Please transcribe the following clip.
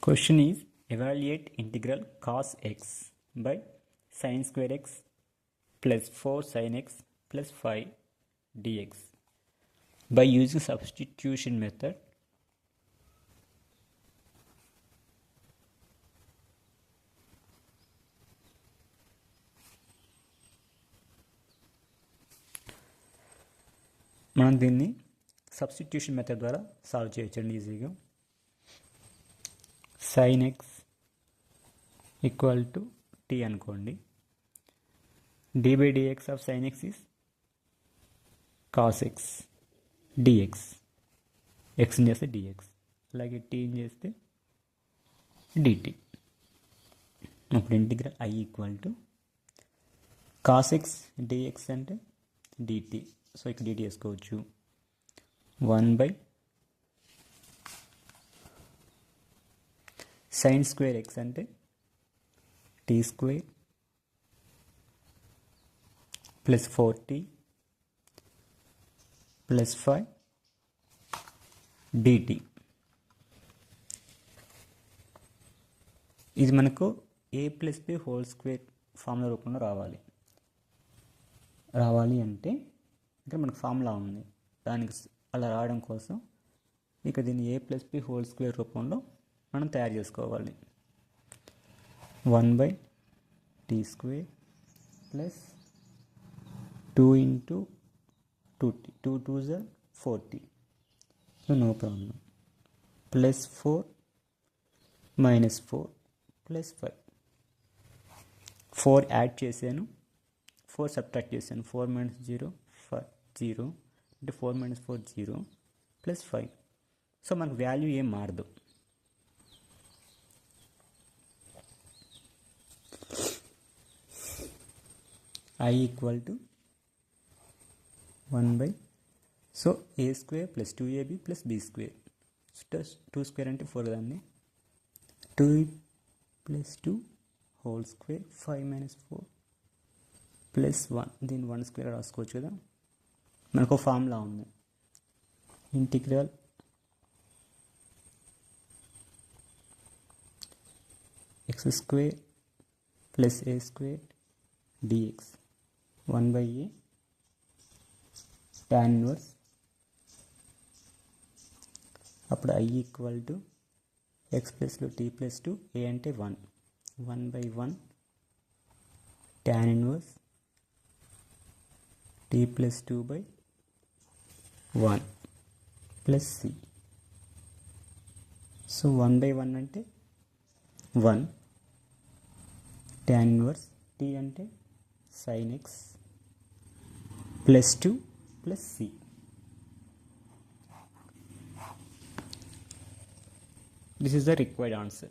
Question is evaluate integral cos x by sin square x plus 4 sin x plus 5 dx by using substitution method. మనం దీన్ని substitution method ద్వారా solve చేయొచ్చండి ఈజీగా. sin x equal to t అనుకోండి. d by dx of sin x is cos x dx. x చేస్తే dx, అలాగే t చేస్తే dt. అప్పుడు integral i equal to cos x dx అంటే dt. సో ఇక్కడ dt వేసుకోవచ్చు. 1 by sin square x అంటే t square plus 4t plus 5 dt. ఇది మనకు a plus b whole square formula రూపంలో రావాలి అంటే ఇక్కడ మనకు ఫార్ములా ఉంది, దానికి అలా రావడం కోసం ఇక దీన్ని a plus b whole square రూపంలో మనం తయారు చేసుకోవాలి. 1 by t square plus 2 into 2t, 2 2s are 4t, so no problem, plus 4 minus 4 plus 5. 4 add చేశాను, 4 సబ్ట్రాక్ట్ చేశాను. 4 minus 0 5 0 అంటే 4 minus 4 0 plus 5. సో మనకు వాల్యూ ఏం మారదు. I equal to 1 by so a square plus 2ab plus b square. 2 square అంటే 4 దాన్ని 2 plus 2 whole square 5 minus 4 plus 1. దీన్ని 1 square రాసుకోవచ్చు కదా. మనకు ఫార్ములా ఉంది, integral x square plus a square dx 1 by a tan inverse. అప్పుడు i equal to x ప్లస్లో t plus 2 a అంటే 1 by 1 tan inverse t plus 2 by 1 plus c. So 1 by 1 అంటే 1 tan inverse t అంటే sin x plus 2 plus c. This is the required answer.